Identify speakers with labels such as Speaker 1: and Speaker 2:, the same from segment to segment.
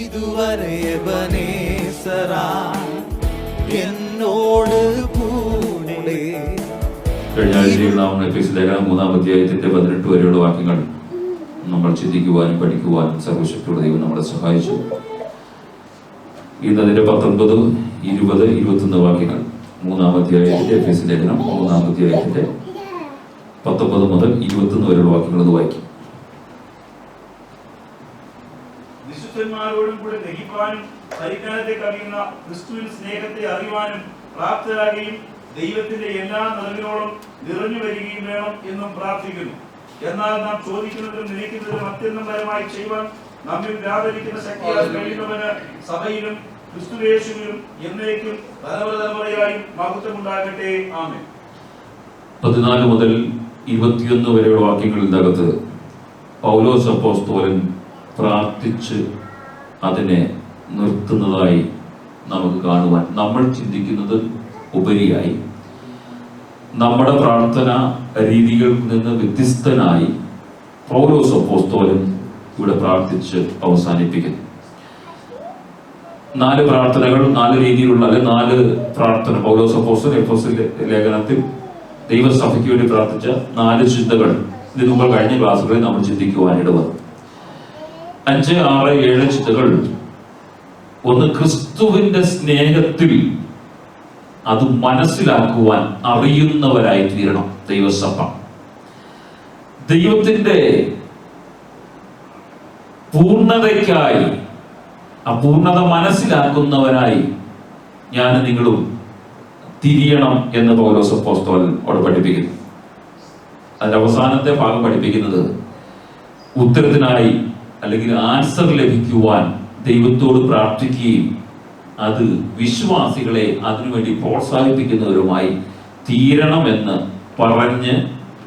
Speaker 1: ഇതുവരെ എബനേസറാ എന്നോട് കൂടെ.
Speaker 2: കഴിഞ്ഞ ആഴ്ചയിൽ നാം എഫെസ്യ ലേഖനം 3-ാം അധ്യായത്തിന്റെ 18 വരെയുള്ള വാക്യങ്ങൾ നമ്മൾ ചിന്തിക്കുവാനും പഠിക്കുവാനും സർവശക്തിയുള്ള ദൈവം നമ്മളെ സഹായിച്ചു. ഇന്ന് അതിന്റെ 19, 20, 21 വാക്യങ്ങൾ 3-ാം അധ്യായത്തിന്റെ എഫെസ്യ ലേഖനം 3-ാം അധ്യായത്തിന്റെ 19 മുതൽ 21 വരെയുള്ള വാക്യങ്ങൾ അത് വായിക്കും.
Speaker 3: വിശുദ്ധന്മാരോടും കൂടെ ദഹിപ്പാനും പരിജ്ഞാനത്തെ കവിയുന്ന ക്രിസ്തുവിൻ സ്നേഹത്തെ അറിയുവാനും പ്രാപ്തരാകുകയും ദൈവത്തിന്റെ എല്ലാ നിറവിനോടും നിറഞ്ഞു വരികയും വേണം എന്നും പ്രാർത്ഥിക്കുന്നു. എന്നാൽ നാം ചോദിക്കുന്നതിലും നിனைക്കുന്നതിലും അത്യന്തം പരമായി ചെയ്യുവാൻ നമ്മിൽ വ്യാപരിക്കുന്ന ശക്തിയാൽ കഴിയുന്നവന് സഭയിലും ക്രിസ്തുയേശുവിലും എന്നേക്കും തലമുറയായും മഹത്വമുണ്ടാകട്ടെ. ആമേൻ.
Speaker 2: 14 മുതൽ 21 വരെയുള്ള വാക്യങ്ങളിനകത്ത് പൗലോസ് അപ്പോസ്തലൻ പ്രാർത്ഥിച്ച് അതിനെ നിർത്തുന്നതായി നമുക്ക് കാണുവാൻ, നമ്മൾ ചിന്തിക്കുന്നത് ഉപരിയായി നമ്മുടെ പ്രാർത്ഥന രീതികളിൽ നിന്ന് വ്യത്യസ്തനായി പൗലോസ് അപ്പോസ്തലൻ ഇവിടെ പ്രാർത്ഥിച്ച് അവസാനിപ്പിക്കുന്നു. 4 പ്രാർത്ഥനകൾ, 4 രീതിയിലുള്ള 4 പ്രാർത്ഥന പൗലോസ് അപ്പോസ്തലൻ എഫെസ്യ ലേഖനത്തിൽ ദൈവസഭയ്ക്ക് വേണ്ടി പ്രാർത്ഥിച്ച 4 ചിന്തകൾ ഇതിനു മുമ്പ് കഴിഞ്ഞ ക്ലാസ്സുകളിൽ നമ്മൾ ചിന്തിക്കുവാനിട വന്നു. 5, 6, 7 ചിന്തകൾ. ഒന്ന്, ക്രിസ്തുവിന്റെ സ്നേഹത്തിൽ അത് മനസ്സിലാക്കുവാൻ അറിയുന്നവരായി തീരണം ദൈവസഭ. ദൈവത്തിന്റെ പൂർണ്ണതയ്ക്കായി ആ പൂർണ്ണത മനസ്സിലാക്കുന്നവരായി ഞാൻ നിങ്ങളും തിരിയണം എന്ന് പൗലോസ് അപ്പോസ്തലൻ അവിടെ പഠിപ്പിക്കുന്നു. അതിന്റെ അവസാനത്തെ ഭാഗം പഠിപ്പിക്കുന്നത് ഉത്തരത്തിനായി അല്ലെങ്കിൽ ആൻസർ ലഭിക്കുവാൻ ദൈവത്തോട് പ്രാർത്ഥിക്കുകയും അത് വിശ്വാസികളെ അതിനുവേണ്ടി പ്രോത്സാഹിപ്പിക്കുന്നവരുമായി തീരണമെന്ന് പറഞ്ഞ്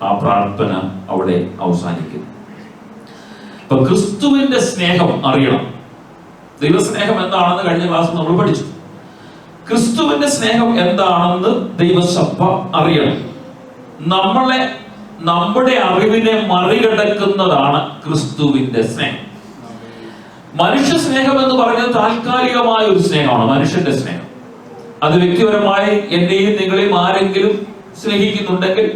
Speaker 2: ആ പ്രാർത്ഥന അവിടെ അവസാനിക്കുന്നു. അപ്പൊ ക്രിസ്തുവിന്റെ സ്നേഹം അറിയണം. ദൈവസ്നേഹം എന്താണെന്ന് കഴിഞ്ഞ ക്ലാസ് നമ്മൾ പഠിച്ചു. ക്രിസ്തുവിന്റെ സ്നേഹം എന്താണെന്ന് ദൈവസഭ അറിയണം. നമ്മുടെ അറിവിനെ മറികടക്കുന്നതാണ് ക്രിസ്തുവിന്റെ സ്നേഹം. മനുഷ്യ സ്നേഹം എന്ന് പറയുന്നത് താൽക്കാലികമായ ഒരു സ്നേഹമാണ്. മനുഷ്യന്റെ സ്നേഹം അത് വ്യക്തിപരമായി എന്നെയും നിങ്ങളെയും ആരെങ്കിലും സ്നേഹിക്കുന്നുണ്ടെങ്കിൽ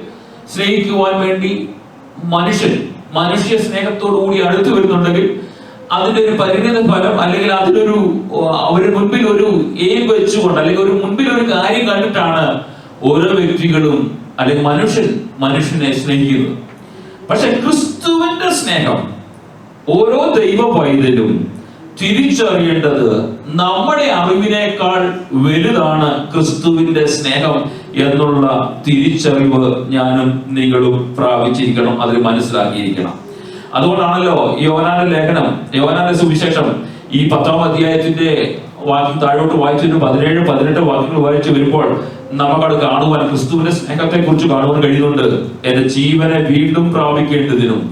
Speaker 2: സ്നേഹിക്കുവാൻ വേണ്ടി മനുഷ്യ സ്നേഹത്തോടു കൂടി അടുത്തു വരുന്നുണ്ടെങ്കിൽ അതിന്റെ ഒരു പരിണിത ഫലം അല്ലെങ്കിൽ അവരുടെ മുൻപിൽ ഒരു എയിം വെച്ചുകൊണ്ട് അല്ലെങ്കിൽ ഒരു മുൻപിൽ ഒരു കാര്യം കണ്ടിട്ടാണ് ഓരോ വ്യക്തികളും അല്ലെങ്കിൽ മനുഷ്യനെ സ്നേഹിക്കുന്നത്. പക്ഷെ ക്രിസ്തുവിന്റെ സ്നേഹം ഓരോ ദൈവ പൈതലും തിരിച്ചറിയേണ്ടത് നമ്മുടെ അറിവിനേക്കാൾ വലുതാണ് ക്രിസ്തുവിന്റെ സ്നേഹം എന്നുള്ള തിരിച്ചറിവ് ഞാനും നിങ്ങളും പ്രാപിച്ചിരിക്കണം, അതിൽ മനസ്സിലാക്കിയിരിക്കണം. അതുകൊണ്ടാണല്ലോ യോഹന്നാന്റെ സുവിശേഷം ഈ 10-ാം അധ്യായത്തിന്റെ വാക്യം താഴോട്ട് വായിച്ചൊരു 17, 18 വാക്യങ്ങൾ വായിച്ചു വരുമ്പോൾ നമുക്കത് കാണുവാൻ, ക്രിസ്തുവിന്റെ സ്നേഹത്തെ കുറിച്ച് കാണുവാൻ കഴിയുന്നുണ്ട്. എന്റെ ജീവനെ വീണ്ടും പ്രാപിക്കേണ്ടതിനും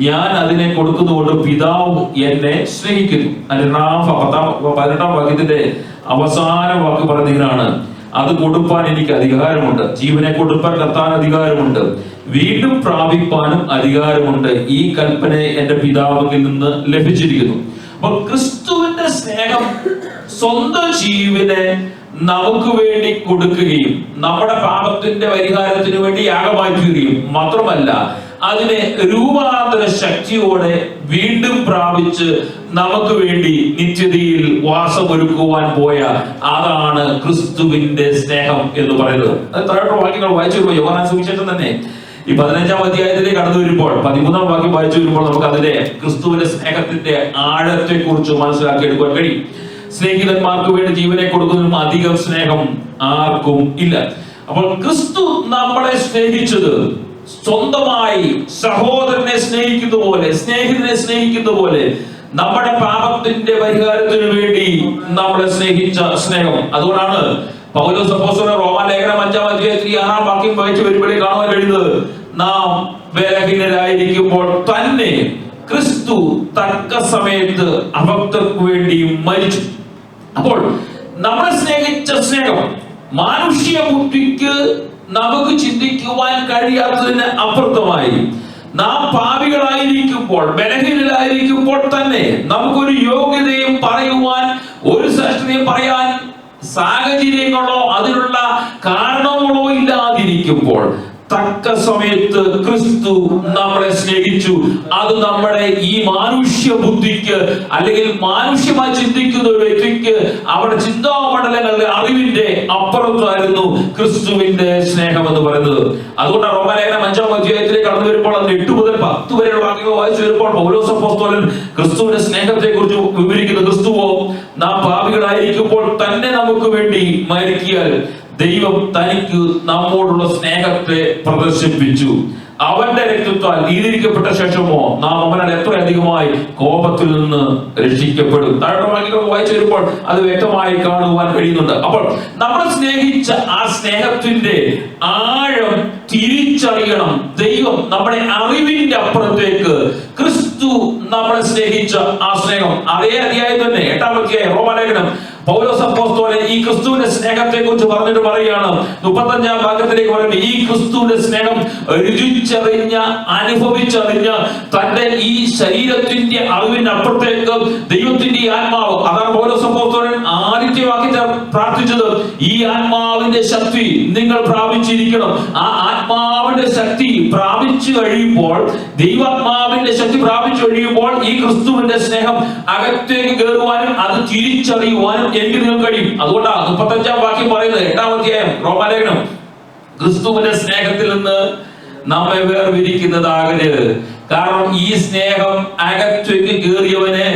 Speaker 2: ഞാൻ അതിനെ കൊടുക്കുന്നതുകൊണ്ട് പിതാവ് എന്നെ സ്നേഹിക്കുന്നു. 18-ാം വാക്യത്തിന്റെ അവസാന വാക്ക് പറഞ്ഞിങ്ങനാണ്, അത് കൊടുപ്പാൻ എനിക്ക് അധികാരമുണ്ട്, ജീവനെ കൊടുപ്പാൻ കർത്താൻ അധികാരമുണ്ട്, വീണ്ടും പ്രാപിപ്പാനും അധികാരമുണ്ട്, ഈ കൽപ്പന എന്റെ പിതാവിൽ നിന്ന് ലഭിച്ചിരിക്കുന്നു. അപ്പൊ ക്രിസ്തുവിന്റെ സ്നേഹം സ്വന്തം ജീവനെ നമുക്ക് വേണ്ടി കൊടുക്കുകയും നമ്മുടെ പാപത്തിന്റെ പരിഹാരത്തിന് വേണ്ടി യാഗമായി തീരുകയും മാത്രമല്ല അതിനെ രൂപാന്തര ശക്തിയോടെ വീണ്ടും പ്രാപിച്ച് നമുക്ക് വേണ്ടി നിത്യതയിൽ വാസമൊരുക്കുവാൻ പോയ അതാണ് ക്രിസ്തുവിന്റെ സ്നേഹം എന്ന് പറയുന്നത്. അത് താഴോട്ട് വാക്യങ്ങൾ വായിച്ചു വരുമ്പോൾ യോഹന്നാൻ സുവിശേഷം തന്നെ ഈ 15-ാം അധ്യായത്തിലേക്ക് കടന്നു വരുമ്പോൾ 13-ാം വാക്യം വായിച്ചു വരുമ്പോൾ നമുക്ക് അതിന്റെ ക്രിസ്തുവിന്റെ സ്നേഹത്തിന്റെ ആഴത്തെ കുറിച്ച് മനസ്സിലാക്കി എടുക്കാൻ കഴിയും. സ്നേഹിതന്മാർക്ക് വേണ്ടി ജീവനെ കൊടുക്കുന്നതിനും അധികം സ്നേഹം ആർക്കും ഇല്ല. അപ്പോൾ ക്രിസ്തു നമ്മളെ സ്നേഹിച്ചത് സ്വന്തമായി സഹോദരനെ സ്നേഹിക്കുന്ന പോലെ, സ്നേഹിതനെ സ്നേഹിക്കുന്ന പോലെ നമ്മുടെ പാപത്തിന്റെ പരിഹാരത്തിന് വേണ്ടി നമ്മളെ സ്നേഹിച്ച സ്നേഹം. അതുകൊണ്ടാണ് പൗലോസ് അപ്പോസ്തലൻ റോമാലേഖനം 5-ാം അധ്യായത്തിൽ 6-ാം വാക്യം വായിച്ചു വരുമ്പോഴേ കാണുവാൻ കഴിയുന്നത്, നാം ബലഹീനരായിരിക്കുമ്പോൾ തന്നെ ക്രിസ്തു തക്ക സമയത്ത് അഭക്തർക്ക് വേണ്ടി മരിച്ചു. അപ്പോൾ നമ്മളെ സ്നേഹിച്ച സ്നേഹം മാനുഷിക ബുദ്ധിക്ക് നമുക്ക് ചിന്തിക്കുവാൻ കഴിയാത്തതിന് അപ്പുറത്തമായി നാം പാപികളായിരിക്കുമ്പോൾ, ബലഹീനരായിരിക്കുമ്പോൾ തന്നെ നമുക്കൊരു യോഗ്യതയും പറയുവാൻ ഒരു ശ്രേഷ്ഠതയും പറയാൻ സാഹചര്യങ്ങളോ അതിനുള്ള കാരണങ്ങളോ ഇല്ലാതിരിക്കുമ്പോൾ തക്ക സമയത്ത് ക്രിസ്തു നമ്മളെ സ്നേഹിച്ചു. അത് നമ്മുടെ ഈ മാനുഷ്യ ബുദ്ധിക്ക് അല്ലെങ്കിൽ മാനുഷ്യമായി ചിന്തിക്കുന്ന ഒരു വ്യക്തിക്ക് അവരുടെ ചിന്താമണ്ഡലങ്ങളുടെ അറിവിന്റെ അപ്പുറത്തായിരുന്നു ക്രിസ്തുവിന്റെ സ്നേഹം എന്ന് പറയുന്നത്. അതുകൊണ്ട് റോമാലേഖനം 5-ാം അധ്യായത്തിലേക്ക് കടന്നു വരുമ്പോൾ അത് 8 മുതൽ 10 വരെയുള്ള വാക്യങ്ങൾ വായിച്ചു വരുമ്പോൾ പൗലോസ് അപ്പോസ്തലൻ ക്രിസ്തുവിന്റെ സ്നേഹത്തെ കുറിച്ച് വിവരിക്കുന്നു. ക്രിസ്തുവോ നാം പാപികളായിരിക്കുമ്പോൾ തന്നെ നമുക്ക് വേണ്ടി മരിക്കിയാൽ ദൈവം തനിക്ക് നമ്മോടുള്ള സ്നേഹത്തെ പ്രദർശിപ്പിച്ചു. അവന്റെ രക്തത്താൽ നീതിരിക്കപ്പെട്ട ശേഷമോ നാം അവനാൽ എത്രയധികമായി കോപത്തിൽ നിന്ന് രക്ഷിക്കപ്പെടും. താഴെ വാക്യങ്ങൾ വായിച്ചു വരുമ്പോൾ അത് വ്യക്തമായി കാണുവാൻ കഴിയുന്നുണ്ട്. അപ്പോൾ നമ്മളെ സ്നേഹിച്ച ആ സ്നേഹത്തിന്റെ ആഴം തിരിച്ചറിയണം. ദൈവം നമ്മുടെ അറിവിന്റെ അപ്പുറത്തേക്ക് ക്രിസ്തു നമ്മളെ സ്നേഹിച്ച ആ സ്നേഹം അതേ അധ്യായം തന്നെ 8-ാം അധ്യായം റോമാലേഖനം പൗലോസ് അപ്പോസ്തലൻ ഈ ക്രിസ്തുവിന്റെ സ്നേഹത്തെ കുറിച്ച് പറഞ്ഞിട്ട് പറയുകയാണ്. 35-ാം ഭാഗത്തിലേക്ക് പറയുന്നത് ഈ ക്രിസ്തുവിന്റെ സ്നേഹം രുചിച്ചറിഞ്ഞ അനുഭവിച്ചറിഞ്ഞ തന്റെ ഈ ശരീരത്തിന്റെ അറിവിന്റെ അപ്പുറത്തേക്ക് ദൈവത്തിന്റെ ഈ ആത്മാവ്, അതാണ് പൗലോസ് അപ്പോസ്തലൻ ആദ്യത്തെ വാക്യത്തിൽ പ്രാർത്ഥിച്ചത്. ഈ ആത്മാവിന്റെ ശക്തി നിങ്ങൾ പ്രാപിച്ചിരിക്കണം. ആ ആത്മാവിന്റെ ശക്തി പ്രാപിച്ചു കഴിയുമ്പോൾ, ദൈവാത്മാവിന്റെ ശക്തി പ്രാപിച്ചു കഴിയുമ്പോൾ ഈ ക്രിസ്തുവിന്റെ സ്നേഹം അകത്തേക്ക് കയറുവാനും അത് തിരിച്ചറിയുവാനും എനിക്ക് നിങ്ങൾക്ക് കഴിയും. അതുകൊണ്ടാണ് 35-ാം വാക്യം പറയുന്നത് 8-ാം അധ്യായം റോമാലേഖനം, ക്രിസ്തുവിന്റെ സ്നേഹത്തിൽ നിന്ന് നമ്മെ വേർതിരിക്കുന്നതാകരുത്. കാരണം ഈ സ്നേഹം അകത്തേക്ക് കയറിയവന്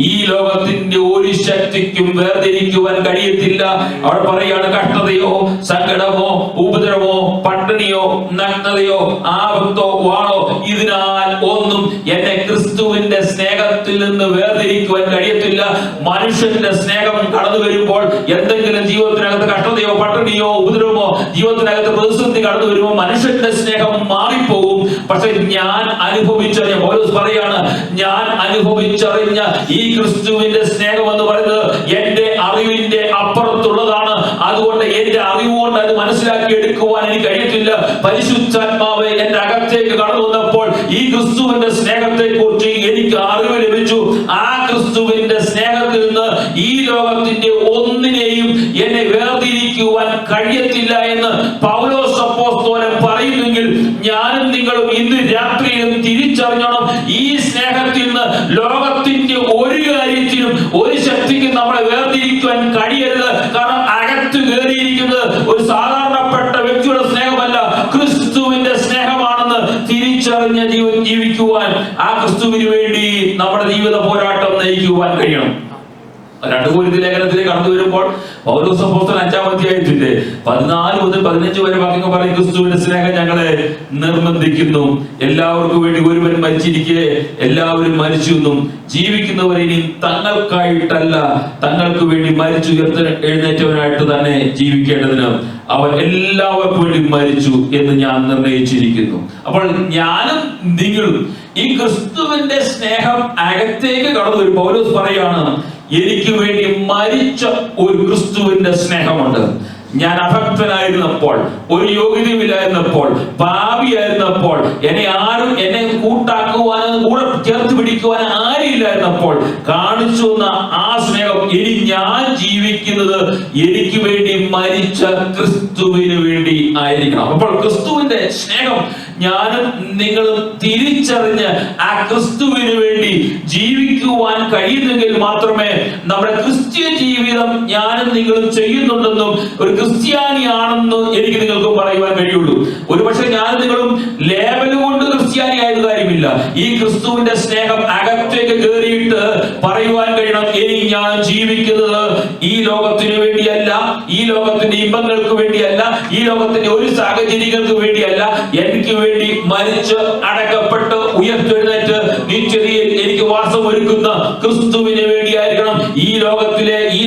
Speaker 2: ഈ ലോകത്തിന്റെ ഒരു ശക്തിക്കും വേർതിരിക്കുവാൻ കഴിയത്തില്ല. അവിടെ പറയാണ്, കഷ്ടതയോ സങ്കടമോ ഉപദ്രവമോ പട്ടിണിയോ നഗ്നതയോ ആപത്തോ വാളോ ഇതിനാൽ ഒന്നും എന്നെ ക്രിസ്തുവിന്റെ സ്നേഹത്തിൽ നിന്ന് വേർതിരിക്കുവാൻ കഴിയത്തില്ല. മനുഷ്യന്റെ സ്നേഹം കടന്നു വരുമ്പോൾ എന്തെങ്കിലും ജീവിതത്തിനകത്ത് കഷ്ടതയോ പട്ടിണിയോ ഉപദ്രവമോ ജീവിതത്തിനകത്ത് പ്രതിസന്ധി കടന്നു വരുമ്പോൾ മനുഷ്യന്റെ സ്നേഹം മാറിപ്പോകും. പക്ഷെ ഞാൻ അനുഭവിച്ചറിഞ്ഞ, പൗലോസ് പറയാണ്, ഞാൻ അനുഭവിച്ചറിഞ്ഞ ഈ ക്രിസ്തുവിന്റെ സ്നേഹം എന്ന് പറയുന്നത് എന്റെ അറിവിന്റെ അപ്പുറത്തുള്ളതാണ്. അതുകൊണ്ട് എന്റെ അറിവുകൊണ്ട് അത് മനസ്സിലാക്കി എടുക്കുവാൻ എനിക്ക് കഴിയത്തില്ല. പരിശുദ്ധാത്മാവ് എന്റെ അകത്തേക്ക് കടന്നു വന്നപ്പോൾ ഈ ക്രിസ്തുവിന്റെ സ്നേഹത്തെ കുറിച്ച് എനിക്ക് അറിവ് ലഭിച്ചു. ആ ക്രിസ്തുവിന്റെ സ്നേഹത്തിൽ നിന്ന് ഈ ലോകത്തിന്റെ ഒന്നിനെയും എന്നെ വേർതിരിക്കുവാൻ കഴിയത്തില്ല എന്ന് പൗലോസ് അപ്പോസ്തലൻ പറയുന്നെങ്കിൽ ഞാനും നിങ്ങളും ഇന്ന് രാത്രിയിലും തിരിച്ചറിഞ്ഞണം. ഈ സ്നേഹത്തിൽ നിന്ന് ലോകത്തിന്റെ ഒരു കാര്യത്തിനും ഒരു ശക്തിക്കും നമ്മളെ വേർതിരിക്കുവാൻ കഴിയരുത്. കാരണം അകത്ത് കയറിയിരിക്കുന്നത് ഒരു സാധാരണപ്പെട്ട വ്യക്തിയുടെ സ്നേഹമല്ല, ക്രിസ്തുവിന്റെ സ്നേഹമാണെന്ന് തിരിച്ചറിഞ്ഞ ജീവിക്കുവാൻ, ആ ക്രിസ്തുവിന് വേണ്ടി നമ്മുടെ ജീവിത പോരാട്ടം നയിക്കുവാൻ കഴിയണം. 2 കൊരിന്ത്യർ ലേഖനത്തിലേക്ക് കടന്നു വരുമ്പോൾ പൗലോസ് അപ്പോസ്തലൻ 5-ാം അധ്യായത്തിന്റെ 14 മുതൽ 15 വരെ വാക്യങ്ങൾ പറയും, ക്രിസ്തുവിന്റെ സ്നേഹം ഞങ്ങളെ നിർബന്ധിക്കുന്നു. എല്ലാവർക്കും വേണ്ടി ഒരുവൻ മരിച്ചിരിക്കെ എല്ലാവരും മരിച്ചു എന്നും ജീവിക്കുന്നവർ ഇനി തങ്ങൾക്കായിട്ടല്ല തങ്ങൾക്ക് വേണ്ടി മരിച്ചു എഴുന്നേറ്റവനായിട്ട് തന്നെ ജീവിക്കേണ്ടതിന് അവൻ എല്ലാവർക്കും വേണ്ടി മരിച്ചു എന്ന് ഞാൻ നിർണയിച്ചിരിക്കുന്നു. അപ്പോൾ ഞാനും നിങ്ങളും ഈ ക്രിസ്തുവിന്റെ സ്നേഹം അകത്തേക്ക് കടന്നു വരും. പൗലോസ് പറയാണ്, എനിക്ക് വേണ്ടി മരിച്ച ഒരു ക്രിസ്തുവിന്റെ സ്നേഹമുണ്ട്. ഞാൻ അഭക്തനായിരുന്നപ്പോൾ, ഒരു യോഗ്യതയില്ലായിരുന്നപ്പോൾ, പാപിയായിരുന്നപ്പോൾ, എന്നെ കൂട്ടാക്കുവാനോ കൂടെ ചേർത്ത് പിടിക്കുവാൻ ആരില്ലായിരുന്നപ്പോൾ കാണിച്ചു വന്ന ആ സ്നേഹം ഇനി ഞാൻ ജീവിക്കുന്നത് എനിക്ക് വേണ്ടി മരിച്ച ക്രിസ്തുവിന് വേണ്ടി ആയിരിക്കണം. അപ്പോൾ ക്രിസ്തുവിന്റെ സ്നേഹം ഞാനും നിങ്ങളും തിരിച്ചറിഞ്ഞ് ആ ക്രിസ്തുവിന് വേണ്ടി ജീവിക്കുവാൻ കഴിയുന്നെങ്കിൽ മാത്രമേ നമ്മുടെ ക്രിസ്ത്യ ജീവിതം ഞാനും നിങ്ങളും ചെയ്യുന്നുണ്ടെന്നും ഒരു ക്രിസ്ത്യാനിയാണെന്ന് എനിക്ക് നിങ്ങൾക്ക് പറയുവാൻ കഴിയുള്ളൂ. ഒരുപക്ഷെ ഞാനും നിങ്ങളും ലേബൽ കൊണ്ട് ക്രിസ്ത്യാനി ആയത് കാര്യമില്ല. ഈ ക്രിസ്തുവിന്റെ സ്നേഹം അകത്തേക്ക് കയറിയിട്ട് പറയുവാൻ കഴിയണം, ഇനി ഞാൻ ജീവിക്കുന്നത് ഈ ലോകത്തിന് വേണ്ടിയല്ല, ഈ ലോകത്തിന്റെ ഇമ്പങ്ങൾക്ക് വേണ്ടിയല്ല, ഈ ലോകത്തിന്റെ ഒരു സാഹചര്യങ്ങൾക്ക് വേണ്ടിയല്ല, എനിക്ക് വേണ്ടി മരിച്ച് അടക്കപ്പെട്ട് ഉയർത്തെഴുന്നേറ്റ് നിത്യതയിൽ എനിക്ക് വാസം ഒരുക്കുന്ന ക്രിസ്തുവിന് വേണ്ടിയായിരിക്കണം ഈ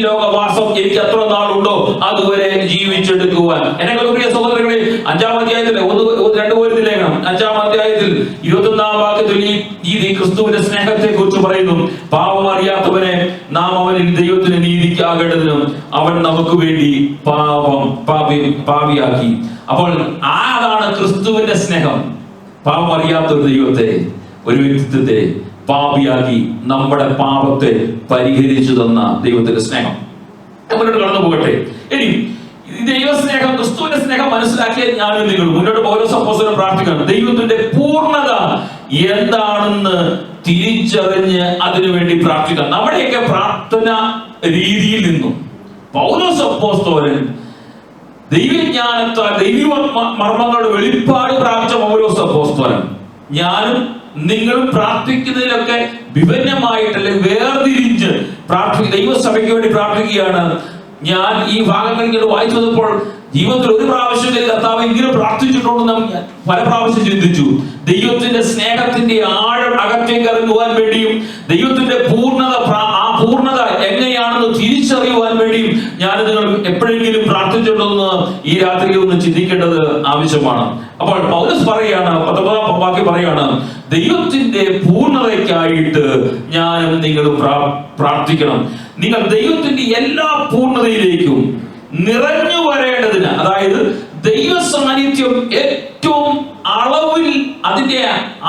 Speaker 2: ലോകവാസം എനിക്ക് എത്ര നാളുണ്ടോ അതുവരെ ജീവിച്ചെടുക്കുവാൻ. എന്നെ പ്രിയ സഹോദരങ്ങളെ, 5-ാം അധ്യായത്തിലെ 2 കൊരിന്ത്യർ ലേഖനം 5-ാം അധ്യായത്തിൽ 21-ാം വാക്യത്തിൽ ഈ ക്രിസ്തുവിന്റെ സ്നേഹത്തെ കുറിച്ച് പറയുന്നു, പാപം അറിയാത്തവനെ നാം അവനിൽ ദൈവത്തിന് നീതിക്കാകേണ്ടതിനും അവൻ നമുക്ക് വേണ്ടി പാപിയാക്കി. അപ്പോൾ അതാണ് ക്രിസ്തുവിന്റെ സ്നേഹം. പാപം അറിയാത്ത ഒരു ദൈവത്തെ, ഒരു വ്യക്തിത്വത്തെ പാപിയാക്കി നമ്മുടെ പാപത്തെ പരിഹരിച്ചു തന്ന ദൈവത്തിന്റെ സ്നേഹം. മുന്നോട്ട് കടന്നു പോകട്ടെ. ഇനി ദൈവസ്നേഹം, ക്രിസ്തുവിന്റെ സ്നേഹം മനസ്സിലാക്കിയ ഞാനും നിങ്ങൾ മുന്നോട്ട് പൗലോസ് അപ്പോസ്തലൻ പ്രാർത്ഥിക്കണം. ദൈവത്തിന്റെ പൂർണ്ണത എന്താണെന്ന് തിരിച്ചറിഞ്ഞ് അതിനുവേണ്ടി പ്രാർത്ഥിക്കണം. നമ്മുടെയൊക്കെ പ്രാർത്ഥന രീതിയിൽ നിന്നും പൗലോസ് അപ്പോസ്തലൻ ദൈവജ്ഞാനത്താൽ ദൈവ മർമ്മങ്ങളുടെ വെളിപ്പാട് പ്രാപിച്ച പൗലോസ് അപ്പോസ്തലൻ ഞാനും നിങ്ങളും പ്രാർത്ഥിക്കുന്നതിലൊക്കെ വിഭിന്നമായിട്ടല്ലേ വേർതിരിഞ്ഞ് ദൈവസഭയ്ക്ക് വേണ്ടി പ്രാർത്ഥിക്കുകയാണ്. ഞാൻ ഈ ഭാഗങ്ങൾ ഇങ്ങനെ വായിച്ചു വന്നപ്പോൾ ജീവിതത്തിൽ ഒരു പ്രാവശ്യം കർത്താവ് ഇങ്ങനെ പ്രാർത്ഥിച്ചിട്ടുണ്ടെന്ന് ഞാൻ പല പ്രാവശ്യം ചിന്തിച്ചു. ദൈവത്തിന്റെ സ്നേഹത്തിന്റെ ആഴം അകത്തേക്ക് ഇറങ്ങുവാൻ വേണ്ടിയും ദൈവത്തിന്റെ ആ പൂർണ്ണത എങ്ങനെയാണെന്ന് തിരിച്ചറിയുവാൻ വേണ്ടിയും ഞാൻ നിങ്ങൾ എപ്പോഴെങ്കിലും പ്രാർത്ഥിച്ചിട്ടുണ്ടെന്ന് ഈ രാത്രി ഒന്ന് ചിന്തിക്കേണ്ടത് ആവശ്യമാണ്. അപ്പോൾ പൗലോസ് പറയാണ്, 19 വാക്യം പറയാണ്, ദൈവത്തിന്റെ പൂർണ്ണതയ്ക്കായിട്ട് ഞാനും നിങ്ങളും പ്രാർത്ഥിക്കണം. നിങ്ങൾ ദൈവത്തിന്റെ എല്ലാ പൂർണ്ണതയിലേക്കും നിറഞ്ഞു വരേണ്ടതിന്, അതായത് ദൈവ സാന്നിധ്യം ഏറ്റവും അളവിൽ അതിന്റെ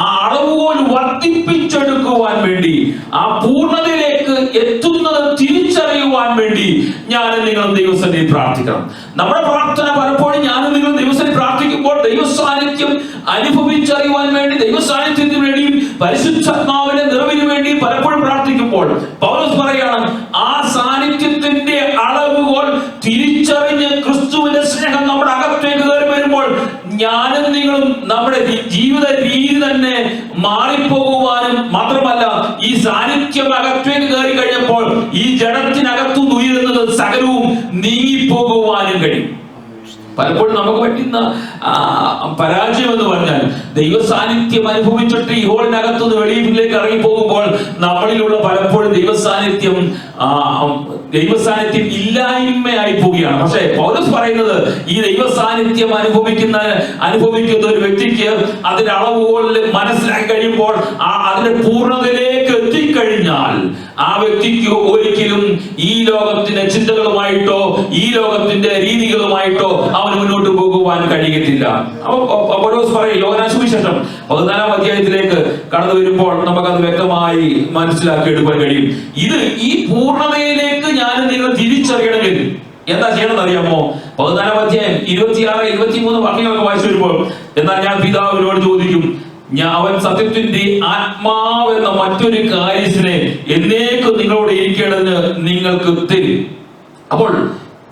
Speaker 2: ആ അളവുകോൽ വർദ്ധിപ്പിച്ചെടുക്കുവാൻ വേണ്ടി, ആ പൂർണ്ണതയിലേക്ക് എത്തുന്നത് തിരിച്ചറിയുവാൻ വേണ്ടി ഞാനും നിങ്ങളും ദൈവസന്നിധിയിൽ പ്രാർത്ഥിക്കണം. നമ്മുടെ പ്രാർത്ഥന പലപ്പോഴും ഞാനും നിങ്ങളും ദൈവസന്നിധിയിൽ പ്രാർത്ഥിക്കുമ്പോൾ ദൈവ സാന്നിധ്യം അനുഭവിച്ചറിയുവാൻ വേണ്ടി, ദൈവ സാന്നിധ്യത്തിന് വേണ്ടിയും പരിശുദ്ധാത്മാവിന്റെ നിറവിന് വേണ്ടിയും പലപ്പോഴും പ്രാർത്ഥിക്കുമ്പോൾ പൗലോസ് പറയാണ്, ആ സാന്നിധ്യത്തിന്റെ അളവുകോൽ തിരിച്ചറിഞ്ഞ് ക്രിസ്തുവിന്റെ സ്നേഹം നമ്മുടെ അകത്തേക്ക് കയറി വരുമ്പോൾ ഞാനും നിങ്ങളും നമ്മുടെ ജീവിത രീതി തന്നെ മാറിപ്പോകുവാനും, മാത്രമല്ല ഈ സാന്നിധ്യം അകത്തേക്ക് കയറി കഴിഞ്ഞപ്പോൾ ഈ ജഡത്തിനകത്തു ഉയരുന്നത് സകലവും നീങ്ങിപ്പോകുവാനും കഴിയും. പലപ്പോഴും നമുക്ക് പറ്റുന്ന പരാജയം എന്ന് പറഞ്ഞാൽ ദൈവ സാന്നിധ്യം അനുഭവിച്ചിട്ട് ഈ ഹോളിനകത്തുനിന്ന് വെളിയിലേക്ക് ഇറങ്ങി പോകുമ്പോൾ നമ്മളിലുള്ള പലപ്പോഴും ദൈവ സാന്നിധ്യം ഇല്ലായ്മയായി പോവുകയാണ്. പക്ഷേ പൗലോസ് പറയുന്നത് ഈ ദൈവ സാന്നിധ്യം അനുഭവിക്കുന്ന ഒരു വ്യക്തിക്ക് അതിന്റെ അളവുകളിൽ മനസ്സിലാക്കി കഴിയുമ്പോൾ അതിന്റെ പൂർണ്ണതയിലേക്ക് എത്തിക്കഴിഞ്ഞാൽ ആ വ്യക്തിക്ക് ഒരിക്കലും ഈ ലോകത്തിന്റെ ചിന്തകളുമായിട്ടോ ഈ ലോകത്തിന്റെ രീതികളുമായിട്ടോ അവന് മുന്നോട്ട് പോകുവാൻ കഴിയത്തില്ല. പൗലോസ് പറയും, യോഹന്നാൻ സുവിശേഷം 14-ാം അധ്യായത്തിലേക്ക് കടന്നു വരുമ്പോൾ നമുക്കത് വ്യക്തമായി മനസ്സിലാക്കി എടുക്കാൻ കഴിയും. ഈ പൂർണ്ണതയിലേക്ക് ഞാൻ നിങ്ങൾ തിരിച്ചറിയണമെങ്കിൽ എന്താ ചെയ്യണമെന്ന് അറിയാമോ? 14-ാം അധ്യായം 26-23 വാക്യങ്ങളൊക്കെ വായിച്ചു വരുമ്പോൾ, എന്നാൽ ഞാൻ പിതാവിനോട് ചോദിക്കും, അവൻ സത്യത്തിന്റെ ആത്മാവെന്ന മറ്റൊരു കാര്യത്തിനെ എന്നേക്കും നിങ്ങളോട് ഇരിക്കേണ്ടതിന് നിങ്ങൾക്ക് തരും. അപ്പോൾ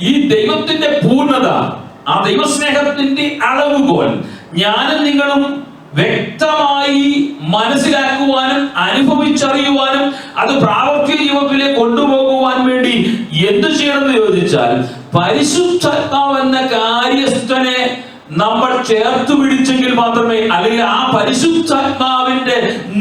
Speaker 2: ഈ ദൈവത്തിന്റെ പൂർണ്ണത, ആ ദൈവസ്നേഹത്തിന്റെ അളവുകോൽ ഞാനും നിങ്ങളും വ്യക്തമായി മനസ്സിലാക്കുവാനും അനുഭവിച്ചറിയുവാനും അത് പ്രാവർത്തിക ജീവിതത്തിലേക്ക് കൊണ്ടുപോകുവാൻ വേണ്ടി എന്ത് ചെയ്യണമെന്ന് ചോദിച്ചാൽ, പരിശുദ്ധാത്മാവ് എന്ന കാര്യസ്ഥനെ നമ്മൾ ചേർത്ത് പിടിച്ചെങ്കിൽ മാത്രമേ, അല്ലെങ്കിൽ ആ പരിശുദ്ധാത്മാവിന്റെ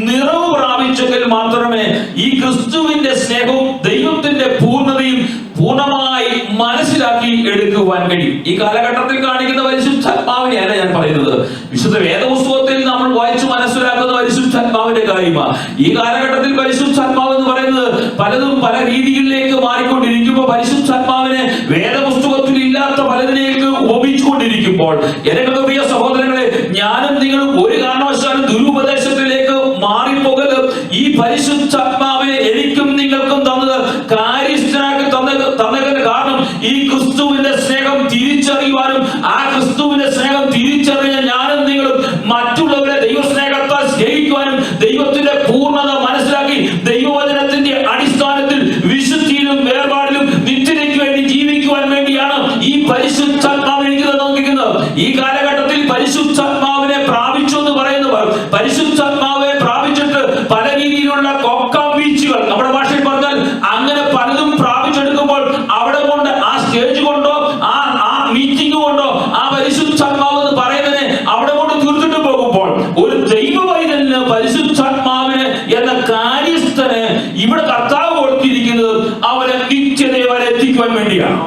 Speaker 2: നിറവ് പ്രാപിച്ചെങ്കിൽ മാത്രമേ ഈ ക്രിസ്തുവിന്റെ സ്നേഹവും ദൈവത്തിന്റെ പൂർണ്ണതയും പൂർണ്ണമായി മനസ്സിലാക്കി എടുക്കുവാൻ കഴിയും. ഈ കാലഘട്ടത്തിൽ കാണിക്കുന്ന പരിശുദ്ധാത്മാവിനെയല്ല ഞാൻ പറയുന്നത്, വിശുദ്ധ വേദപുസ്തകത്തിൽ നമ്മൾ വായിച്ചു മനസ്സിലാക്കുന്ന പരിശുദ്ധാത്മാവിന്റെ കാര്യമാണ്. ഈ കാലഘട്ടത്തിൽ പരിശുദ്ധാത്മാവ് എന്ന് പറയുന്നത് പലതും പല രീതികളിലേക്ക് മാറിക്കൊണ്ടിരിക്കുമ്പോൾ, പരിശുദ്ധാത്മാവിനെ വേദപുസ്തകത്തിൽ ഇല്ലാത്ത പലതിലേക്ക് ഉപയോഗിച്ചുകൊണ്ടിരിക്കുമ്പോൾ, എന്റെ പ്രിയ സഹോദരങ്ങളെ, ഞാനും നിങ്ങളും ഒരു കാരണവശാലും ദുരുപദേശത്തിലേക്ക് മാറിപ്പോകരുത്. ഈ പരിശുദ്ധാത്മാവിനെ എനിക്കും നിങ്ങൾക്കും തന്നത് കാര്യസ്ഥനാക്കി തന്നതിന്റെ കാരണം ഈ ക്രിസ്തുവിന്റെ സ്നേഹം തിരിച്ചറിയുവാനും, ആ ക്രിസ്തുവിന്റെ സ്നേഹം തിരിച്ചറിഞ്ഞ ഞാനും നിങ്ങളും മറ്റുള്ളവരെ ദൈവസ്നേഹത്താൽ സ്നേഹിക്കുവാനും, ദൈവത്തിന്റെ പൂർണ്ണത മനസ്സിലാക്കി ദൈവവചനത്തിന്റെ അടിസ്ഥാനത്തിൽ വിശുദ്ധിയിലും വേർപാടിലും നിത്യതയ്ക്ക് വേണ്ടി ജീവിക്കുവാൻ വേണ്ടിയാണ് ഈ പരിശുദ്ധാത്മാവ് എനിക്ക് തന്നിരിക്കുന്നത്. ഈ കാലഘട്ടത്തിൽ പരിശുദ്ധാത്മാവിനെ പ്രാപിച്ചു എന്ന് പറയുന്നവർ പരിശുദ്ധാത്മാവിനെ പ്രാപിച്ചിട്ട് പല രീതിയിലുള്ള കൊക്ക വീഴ്ചകൾ, നമ്മുടെ ഭാഷയിൽ പറഞ്ഞാൽ അങ്ങനെ പലതും പ്രാപിച്ചെടുക്കുമ്പോൾ അവിടെ കൊണ്ട് ആ സ്റ്റേജ് കൊണ്ടോ ആ മീറ്റിംഗ് കൊണ്ടോ ആ പരിശുദ്ധാത്മാവ് എന്ന് പറയുന്നതിനെ അവിടെ കൊണ്ട് തീർത്തിട്ട് പോകുമ്പോൾ, ഒരു ദൈവവൈതലിന് പരിശുദ്ധാത്മാവിന് എന്ന കാര്യസ്ഥന് ഇവിടെ കർത്താവ് കൊടുത്തിരിക്കുന്നത് അവരെ നിത്യതയെ വരെ എത്തിക്കുവാൻ വേണ്ടിയാണ്.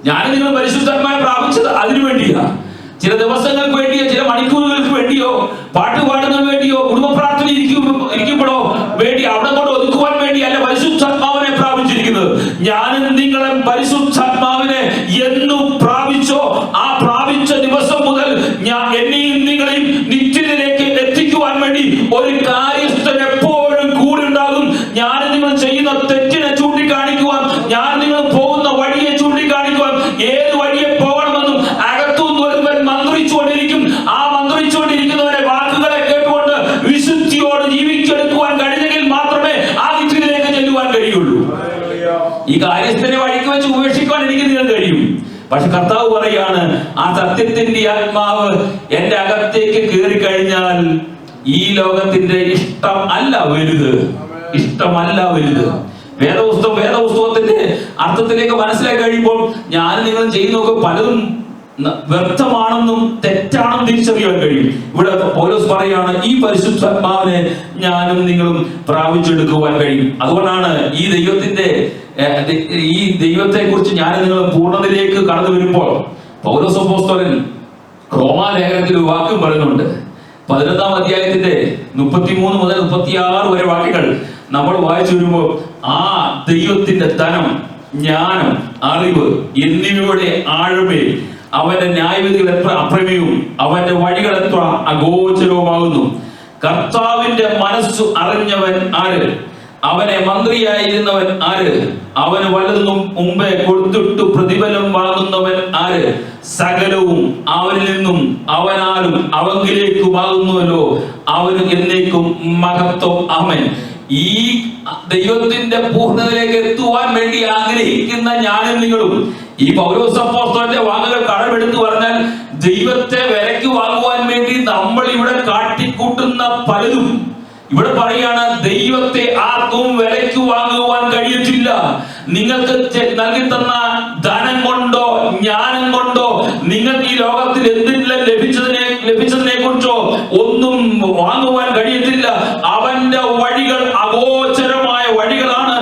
Speaker 2: ഞാൻ നിങ്ങൾ പരിശുദ്ധാത്മാവിനെ പ്രാപിച്ചത് അതിനു വേണ്ടിയാണ്. ചില ദിവസങ്ങൾക്ക് വേണ്ടിയോ ചില മണിക്കൂറുകൾക്ക് വേണ്ടിയോ പാട്ട് പാടുന്നതിന് വേണ്ടിയോ കുടുംബ പ്രാർത്ഥന ഇരിക്കുമ്പോഴോ വേണ്ടി അവിടെ കൊണ്ട് ഒതുക്കുവാൻ വേണ്ടിയല്ല പരിശുദ്ധാത്മാവിനെ പ്രാപിച്ചിരിക്കുന്നത്. ഞാനും നിങ്ങളും പരിശുദ്ധാത്മാവിനെ എന്നു പ്രാപിച്ചോ ആ പ്രാപിച്ച ദിവസം മുതൽ എന്നെയും നിങ്ങളെയും നിത്യതയിലേക്ക് എത്തിക്കുവാൻ വേണ്ടി ഒരു കാര്യസ്ഥനെ ചെയ്യുന്ന തെറ്റിനെ ചൂണ്ടിക്കാണിക്കുവാൻ, ഞാൻ നിങ്ങൾ പോകുന്ന വഴിയെ ചൂണ്ടിക്കാണിക്കുവാൻ, ഏത് വഴിയെ പോകണമെന്നും അകത്തുനിന്ന് ഒരുവൻ മന്ത്രിച്ചുകൊണ്ടിരിക്കും. ആ മന്ത്രിച്ചുകൊണ്ടിരിക്കുന്നവരെ വാക്കുകളെ കേട്ടുകൊണ്ട് വിശുദ്ധിയോട് ജീവിച്ചെടുക്കുവാൻ കഴിഞ്ഞെങ്കിൽ മാത്രമേ ആ നിത്യത്തിലേക്ക് ചെല്ലുവാൻ കഴിയുള്ളൂ. ഈ കാര്യസ്ഥനെ വഴിക്ക് വെച്ച് ഉപേക്ഷിക്കുവാൻ എനിക്ക് നിങ്ങൾ കഴിയും. പക്ഷെ കർത്താവ് പറയാണ്, ആ സത്യത്തിന്റെ ആത്മാവ് എന്റെ അകത്തേക്ക് കയറി കഴിഞ്ഞാൽ ഈ ലോകത്തിന്റെ ഇഷ്ടം അല്ല വലുത്, ഇഷ്ടമല്ല വലുത്. വേദപുസ്തകത്തിന്റെ അർത്ഥത്തിലേക്ക് മനസ്സിലാക്കി കഴിയുമ്പോൾ ഞാൻ നിങ്ങൾ ചെയ്യുന്നതൊക്കെ പലതും വ്യർത്ഥമാണെന്നും തെറ്റാണെന്നും തിരിച്ചറിയാൻ കഴിയും. ഇവിടെ പൗലോസ് പറയാണ്, ഈ പരിശുദ്ധാത്മാവിനെ ഞാനും നിങ്ങളും പ്രാപിച്ചെടുക്കുവാൻ കഴിയും. അതുകൊണ്ടാണ് ഈ ദൈവത്തെ കുറിച്ച് ഞാൻ നിങ്ങൾ പൂർണ്ണതയിലേക്ക് കടന്നു വരുമ്പോൾ പൗലോസ് അപ്പോസ്തലൻ റോമാലേഖനത്തിൽ ഒരു വാക്യം പറയുന്നുണ്ട്. 11-ാം അധ്യായത്തിന്റെ 33 മുതൽ 36 വരെ വാക്യങ്ങൾ നമ്മൾ വായിച്ചു വരുമ്പോൾ ആ ദൈവത്തിന്റെ ധനം, ജ്ഞാനം, അറിവ് എന്നിവയുടെ ആഴമേ, അവന്റെ ന്യായവിധികൾ എത്ര അപ്രമേയവും അവന്റെ വഴികൾ എത്ര അഗോചരവുമാകുന്നു. കർത്താവിന്റെ മനസ്സു അറിഞ്ഞവൻ ആര്? അവനെ മന്ത്രിയായിരുന്നവൻ ആര്? അവന് വല്ലതും മുമ്പേ കൊടുത്തിട്ടു പ്രതിഫലം വാങ്ങുന്നവൻ ആര്? സകലവും അവനിൽ നിന്നും അവനാലും അവങ്കിലേക്കുമാകുന്നുവല്ലോ, അവന് എന്നേക്കും മഹത്വം. ആമേൻ. ഈ ദൈവത്തിന്റെ പൂർണ്ണതയിലേക്ക് എത്തുവാൻ വേണ്ടി ആഗ്രഹിക്കുന്ന ഞാനും നിങ്ങളും ഈ പൗലോസ് അപ്പോസ്തലന്റെ വാക്കുകൾ കടമെടുത്തു പറഞ്ഞാൽ, ദൈവത്തെ വിലയ്ക്ക് വാങ്ങുവാൻ വേണ്ടി നമ്മൾ ഇവിടെ കാട്ടിക്കൂട്ടുന്ന പലതും ഇവിടെ പറയാണ്, ദൈവത്തെ ആർക്കും വിലയ്ക്ക് വാങ്ങുവാൻ കഴിയത്തില്ല. നിങ്ങൾക്ക് നൽകി തന്ന ധനം കൊണ്ടോ ജ്ഞാനം കൊണ്ടോ നിങ്ങൾക്ക് ഈ ലോകത്തിൽ എന്തെങ്കിലും ലഭിച്ചതിനെ കുറിച്ചോ ഒന്നും വാങ്ങുവാൻ കഴിയത്തില്ല. അവന്റെ വഴികൾ അഗോചരമായ വഴികളാണ്.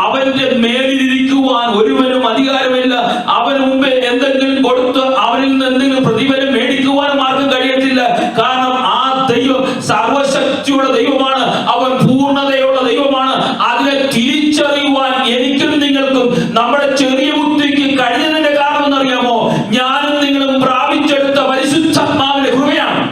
Speaker 2: അവന്റെ മേലിരിക്കുവാൻ ഒരുവനും അധികാരമില്ല. അവന് മുമ്പേ എന്തെങ്കിലും കൊടുത്ത് അവനിൽ നിന്ന് എന്തെങ്കിലും പ്രതിഫലം മേടിക്കുവാനും ആർക്കും കഴിയത്തില്ല. കാരണം ആ ദൈവം സർവശക്തിയുള്ള ദൈവമാണ്, അവൻ പൂർണ്ണതയുള്ള ദൈവമാണ്. അതിനെ തിരിച്ചറിയുവാൻ എനിക്കും നിങ്ങൾക്കും നമ്മുടെ ചെറിയ ബുദ്ധിക്ക് കഴിഞ്ഞതിന്റെ കാരണം എന്നറിയാമോ? ഞാനും നിങ്ങളും പ്രാപിച്ചെടുത്ത പരിശുദ്ധാത്മാവിന്റെ കൃപയാണ്.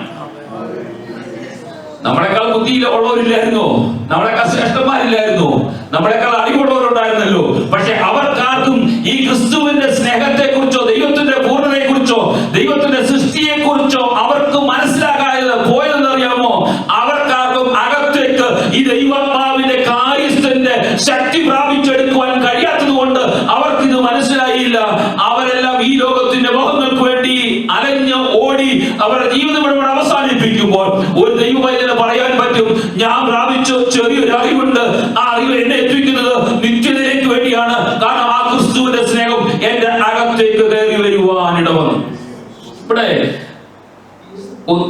Speaker 2: നമ്മളെക്കാൾ ബുദ്ധിയുള്ളവരില്ലായിരുന്നോ? നമ്മളെക്കാൾ ശ്രേഷ്ഠന്മാരില്ലായിരുന്നോ? നമ്മളെക്കാൾ അറിവുള്ളവരുണ്ടായിരുന്നല്ലോ. പക്ഷെ അവർക്കാർക്കും ഈ ക്രിസ്തുവിന്റെ സ്നേഹത്തെ കുറിച്ചോ ദൈവത്തിന്റെ പൂർണ്ണതയെ കുറിച്ചോ ദൈവത്തിന്റെ സൃഷ്ടിയെ കുറിച്ചോ അവർക്ക് മനസ്സിലാകാതെ പോയതെന്നറിയാമോ? അവർക്കാർക്കും അകത്തേക്ക് ഈ ദൈവാത്മാവിന്റെ കാര്യസ്ഥന്റെ ശക്തി പ്രാപിച്ചെടുക്കുവാൻ കഴിയാത്തത് കൊണ്ട് അവർക്ക് ഇത് മനസ്സിലായില്ല. അവരെല്ലാം ഈ ലോകത്തിന്റെ മോഹങ്ങൾക്ക് വേണ്ടി അലഞ്ഞ് ഓടി അവരുടെ ജീവിതം ഇവിടെ അവസാനിപ്പിക്കുമ്പോൾ ഒരു ദൈവവൈദ്യന് പറയാൻ പറ്റും, ഞാൻ പ്രാപിച്ച ചെറിയൊരു അറിവുണ്ട്, ആ അറിവ് എന്നെ എത്തിക്കുന്നത് നിത്യതയിലേക്ക് വേണ്ടിയാണ്. കാരണം ആ ക്രിസ്തുവിന്റെ സ്നേഹം എന്റെ അകത്തേക്ക് കയറി വരുവാൻ ഇടവന്നു. ഇവിടെ